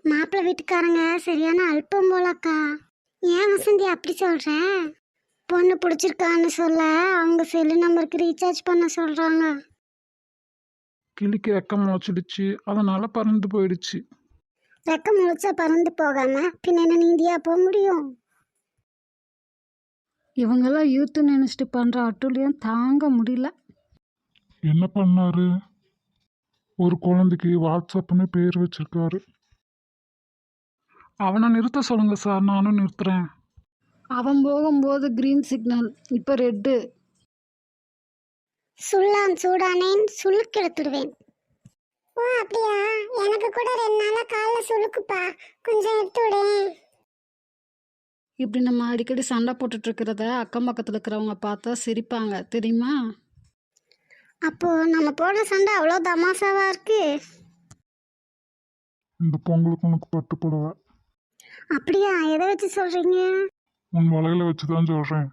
மாப்பிள்ளை வீட்டுக்காரங்க சரியான அல்பம் போலக்கா. ஏன் வசந்தி அப்படி சொல்ற? பொண்ணு பிடிச்சிருக்கான்னு சொல்ல அவங்க செல்லு நம்பருக்கு ரீசார்ஜ் பண்ண சொல்றாங்க. கிளிக்கு ரெக்கம் முளைச்சிடுச்சு, அதனால பறந்து போயிடுச்சு. ரெக்கம் முளைச்சா பறந்து போகாம பின்ன என்ன நீந்தியா போக முடியும்? இவங்கெல்லாம் யூத்து நினைச்சிட்டு பண்ணுற அட்டூழியம் தாங்க முடியல. என்ன பண்ணாரு? ஒரு குழந்தைக்கு வாட்ஸ்அப்னு பேர் வச்சிருக்காரு. அவனை நிறுத்த சொல்லுங்க சார், நானும் நிறுத்துறேன். அவன் போகும்போது கிரீன் சிக்னல், இப்போ ரெட்டு. சுள்ளான் சூடானேன் சுளுக்கு எடுத்துடுவேன். ஓ அப்படியா? எனக்கு கூட 2 நாளா காலைல சுளுக்குப்பா, கொஞ்சம் எடுத்து விடேன். இப்படி நம்ம அடிக்கடி சண்டை போட்டுட்டு இருக்கிறத அக்கம் பக்கத்தில் இருக்கிறவங்க பார்த்தா சிரிப்பாங்க தெரியுமா? அப்போ நம்ம போடுற சண்டை அவ்வளோ தமாசாவா இருக்கு. இந்த பொங்கலுக்கு உனக்கு பட்டு புடவை. அப்படியா? எதை வச்சு சொல்றீங்க? உன் வலையில வச்சுதான் சொல்றேன்.